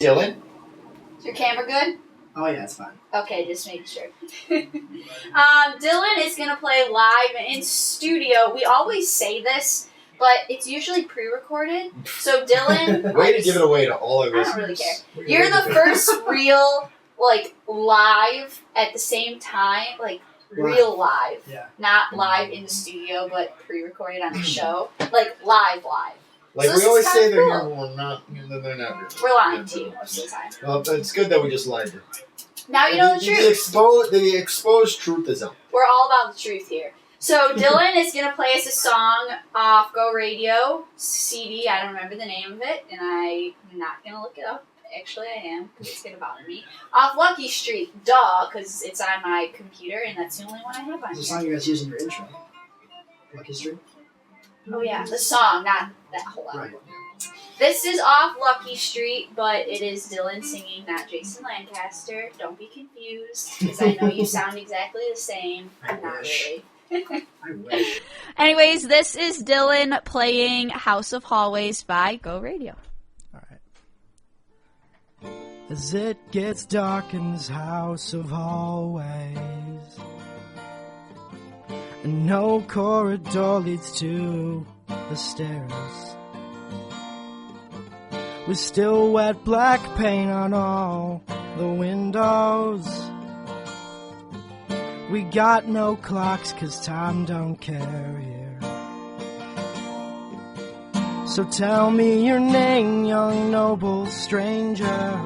Dylan? Is your camera good? Oh yeah, it's fine. Okay, just making sure. Dylan is going to play live in studio. We always say this, but it's usually pre-recorded. So Dylan... Way to give it away to all of us. I don't really care. You're the first real, live at the same time, real live. Yeah. Not live in the studio, but pre-recorded on the show. Live. Like So we always say, cool. they're not really. We're lying to you most of the time. Well, it's good that we just lied to you. Now you know the truth. The exposed truth is out. We're all about the truth here. So Dylan is going to play us a song off Go Radio CD. I don't remember the name of it, and I'm not going to look it up. Actually, I am, because it's going to bother me. Off Lucky Street, because it's on my computer, and that's the only one I have on It's a here. song you guys use in your intro. Lucky Street? Oh, yeah, the song, not that whole album. Right. This is off Lucky Street, but it is Dylan singing, not Jason Lancaster. Don't be confused, because I know you sound exactly the same. I Not wish. really. I wish. Anyways, this is Dylan playing House of Hallways by Go Radio. Alright. As it gets dark in this house of hallways, and no corridor leads to the stairs, with still wet black paint on all the windows. We got no clocks 'cause time don't care here. So tell me your name, young noble stranger,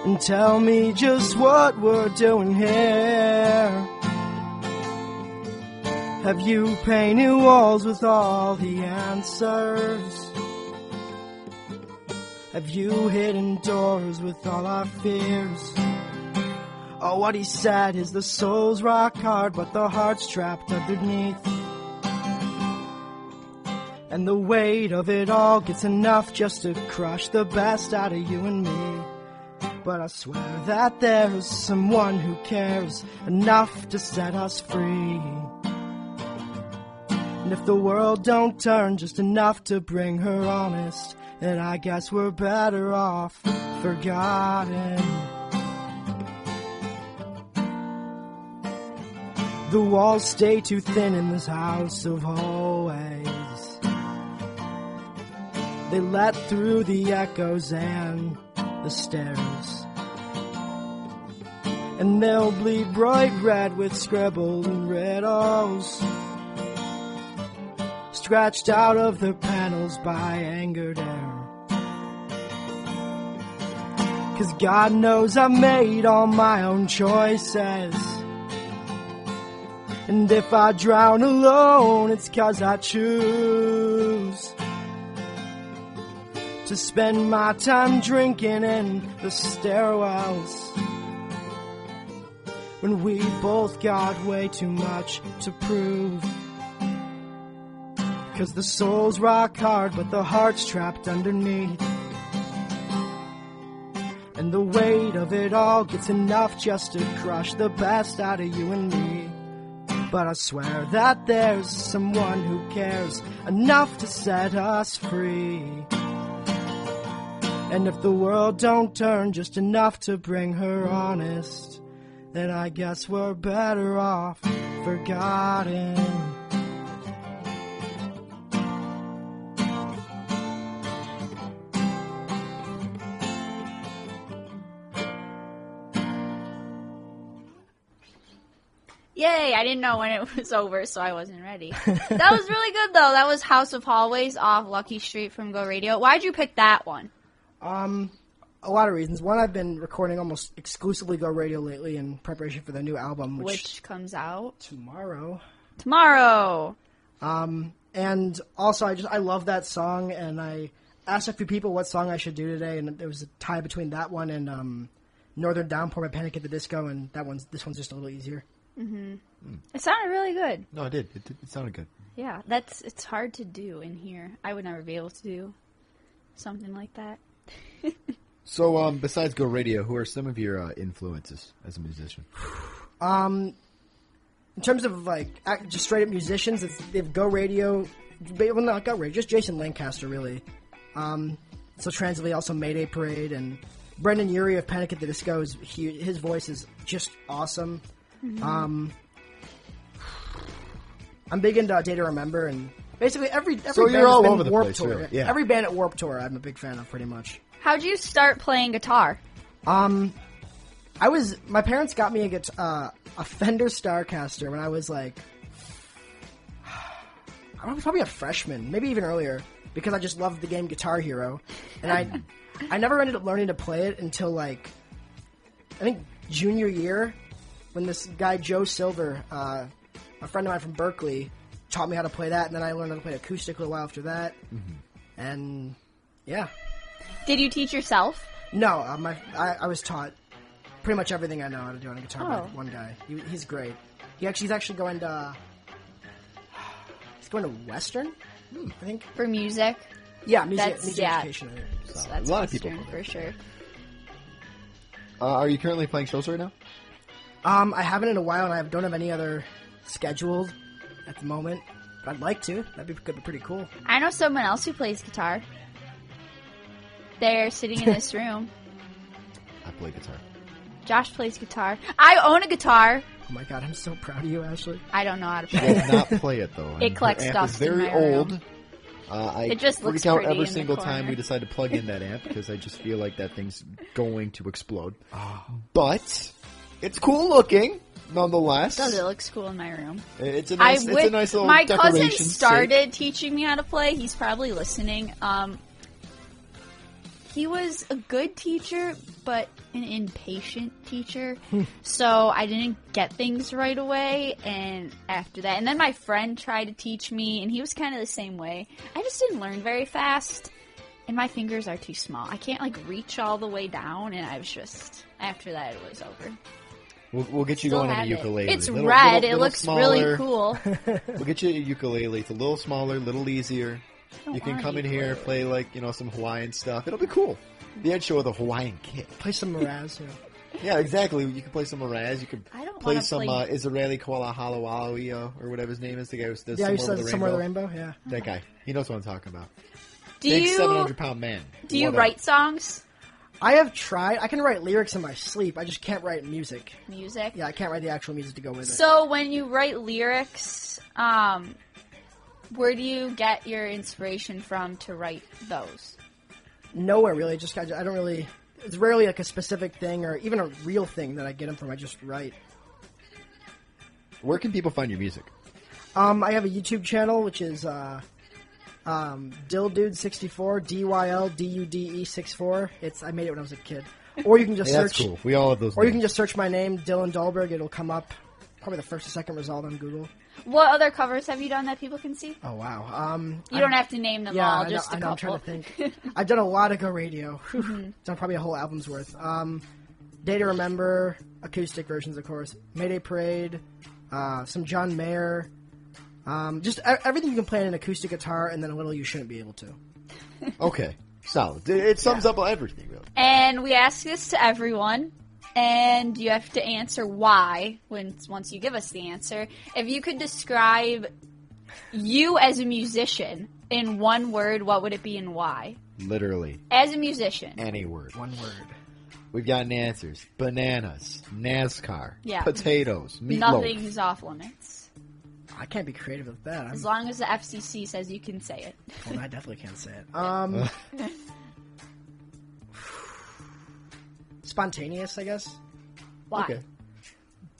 and tell me just what we're doing here. Have you painted walls with all the answers? Have you hidden doors with all our fears? Oh, what he said is the soul's rock hard, but the heart's trapped underneath. And the weight of it all gets enough just to crush the best out of you and me. But I swear that there's someone who cares enough to set us free. And if the world don't turn just enough to bring her honest, then I guess we're better off forgotten. The walls stay too thin in this house of hallways. They let through the echoes and the stairs, and they'll bleed bright red with scribbled riddles scratched out of the panels by angered air. 'Cause God knows I've made all my own choices, and if I drown alone, it's 'cause I choose to spend my time drinking in the stairwells, when we both got way too much to prove. 'Cause the soul's rock hard, but the heart's trapped underneath. And the weight of it all gets enough just to crush the best out of you and me. But I swear that there's someone who cares enough to set us free. And if the world don't turn just enough to bring her honest, then I guess we're better off forgotten. Yay, I didn't know when it was over, so I wasn't ready. That was really good, though. That was House of Hallways off Lucky Street from Go Radio. Why'd you pick that one? A lot of reasons. One, I've been recording almost exclusively Go Radio lately in preparation for the new album, Which comes out tomorrow. And also, I love that song, and I asked a few people what song I should do today, and there was a tie between that one and Northern Downpour by Panic at the Disco, and this one's just a little easier. Mm-hmm. It sounded really good. No, it did. It sounded good. Yeah, it's hard to do in here. I would never be able to do something like that. So, besides Go Radio, who are some of your influences as a musician? In terms of just straight up musicians, they have Go Radio. Well, not Go Radio, just Jason Lancaster, really. So Transily, also Mayday Parade, and Brendan Urie of Panic at the Disco, his voice is just awesome. I'm big into Day to Remember, and basically every So band you're all that's been over the Warped place, Tour. really. Yeah. Every band at Warped Tour, I'm a big fan of, pretty much. How'd you start playing guitar? My parents got me a Fender Starcaster when I was like, I was probably a freshman, maybe even earlier, because I just loved the game Guitar Hero, and I never ended up learning to play it until like, I think junior year, when this guy Joe Silver, a friend of mine from Berkeley, taught me how to play that, and then I learned how to play acoustic a little while after that, and yeah. Did you teach yourself? No, I was taught pretty much everything I know how to do on a guitar by Oh. one guy. He's great. He's actually going to Western, I think. For music? Yeah, music That's- yeah. education. So that's a lot of people Western, go for there. sure. Are you currently playing shows right now? I haven't in a while, and I don't have any other scheduled at the moment. But I'd like to. Could be pretty cool. I know someone else who plays guitar. They're sitting in this room. I play guitar. Josh plays guitar. I own a guitar. Oh my god, I'm so proud of you, Ashley. I don't know how to She play. does not play it though. It collects Her amp is dust in very my room. old. I It just looks freak out pretty in every the single time corner. we decide to plug in that amp because I just feel like that thing's going to explode. But it's cool looking, nonetheless. Does it looks cool in my room? It's a nice, it's a nice little my cousin decoration started teaching me how to play. He's probably listening. He was a good teacher, but an impatient teacher. So I didn't get things right away. And after that, and then my friend tried to teach me, and he was kind of the same way. I just didn't learn very fast, and my fingers are too small. I can't like reach all the way down, and I was just after that it was over. We'll get you Still going on a have it. ukulele. It's Little- red. little- It little looks smaller. really cool. We'll get you a ukulele. It's a little smaller, a little easier. You can want a come in here, ukulele. play like some Hawaiian stuff. It'll be cool. The Ed Show with a Hawaiian kit. Play some Mraz. Yeah, exactly. You can play some Mraz. You could I don't play wanna some play- Israeli Kuala Halawalawi or whatever his name is. The guy who does Yeah, you Somewhere said Over Somewhere the Rainbow. Rainbow, yeah. That guy. He knows what I'm talking about. Do Big you 700-pound man. do you What a- write songs? I have tried. I can write lyrics in my sleep. I just can't write music. Music? Yeah, I can't write the actual music to go with it. So when you write lyrics, where do you get your inspiration from to write those? Nowhere really. Just I don't really. It's rarely like a specific thing or even a real thing that I get them from. I just write. Where can people find your music? I have a YouTube channel which is Dyldude64 DYLDUDE64. I made it when I was a kid. Or you can just Hey, search. that's cool. We all have those. Or you can names. just search my name, Dylan Dulberg. It'll come up. Probably the first or second result on Google. What other covers have you done that people can see? Oh wow. You don't have to name them Yeah, all, I just know, a I know, I'm couple. trying to think. I've done a lot of Go Radio. Done probably a whole album's worth. Day to Remember, acoustic versions, of course. Mayday Parade, some John Mayer. Just everything you can play on an acoustic guitar, and then a little you shouldn't be able to. Okay, solid. It sums up everything, really. And we ask this to everyone, and you have to answer why once you give us the answer. If you could describe you as a musician in one word, what would it be and why? Literally, As a musician. any word. One word. We've gotten answers. Bananas, NASCAR, Yeah. potatoes, meatloaf. Nothing's off limits. I can't be creative with that. As long as the FCC says you can say it. Well, I definitely can't say it. Spontaneous, I guess. Why? Okay.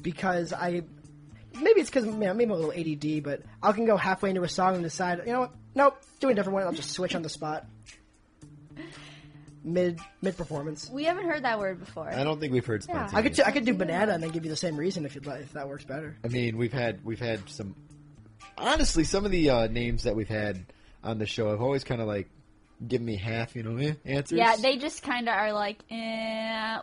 Because maybe it's because maybe I'm a little ADD, but I can go halfway into a song and decide, you know what? Nope, do a different one. I'll just switch on the spot. Mid performance. We haven't heard that word before. I don't think we've heard Yeah. spontaneous. I could do banana and then give you the same reason if that works better. I mean, we've had some. Honestly, some of the names that we've had on the show have always kind of like given me half, answers. Yeah, they just kind of are like,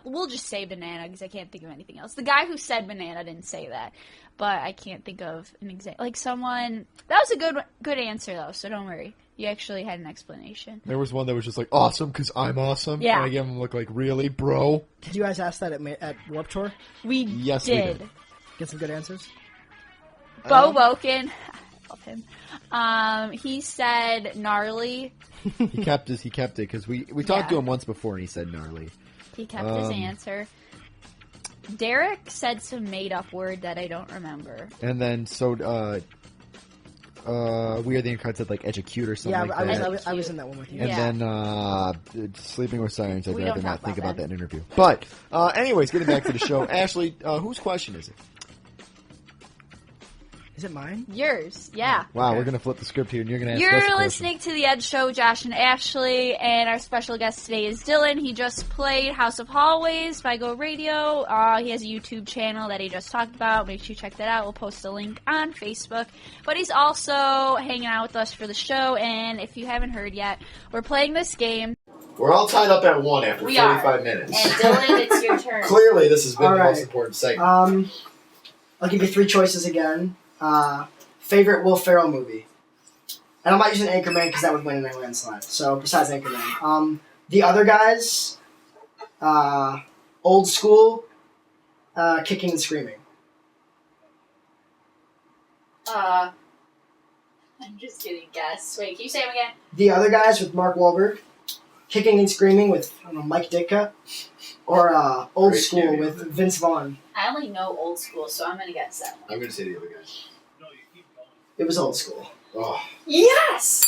we'll just say banana because I can't think of anything else. The guy who said banana didn't say that, but I can't think of an example. Like someone, that was a good answer though, so don't worry. You actually had an explanation. There was one that was just like awesome because I'm awesome. Yeah. And I gave him a look like really, bro. Did you guys ask that at Warped Tour? We Yes, we did. did. Get some good answers. Bo Woken. love him. He said gnarly. He kept it because we talked to him once before and he said gnarly. He kept his answer. Derek said some made-up word that I don't remember. And then We Are the Uncut said like educute or something like that. I was in that one with you. And then Sleeping with Sirens, I'd rather not think about that in an interview. But anyways, getting back to the show. Ashley, whose question is it? Is it mine? Yours, yeah. Wow, Okay. we're going to flip the script here, and you're going to ask us a You're question. listening to The Ed Show, Josh and Ashley, and our special guest today is Dylan. He just played House of Hallways by Go Radio. He has a YouTube channel that he just talked about. Make sure you check that out. We'll post a link on Facebook. But he's also hanging out with us for the show, and if you haven't heard yet, we're playing this game. We're all tied up at 1 after We 45 are. minutes. And Dylan, it's your turn. Clearly, this has been All the right. most important segment. I'll give you 3 choices again. Favorite Will Ferrell movie. And I'm not using Anchorman because that would win in a landslide. So, besides Anchorman. The other guys, Old School, Kicking and Screaming. I'm just gonna guess. Wait, can you say them again? The Other Guys with Mark Wahlberg, Kicking and Screaming with, I don't know, Mike Ditka, or Old Great School cameo. with Vince Vaughn. I only know Old School, so I'm gonna guess that one. I'm going to say the other guys. It was Old School. Oh, Yes!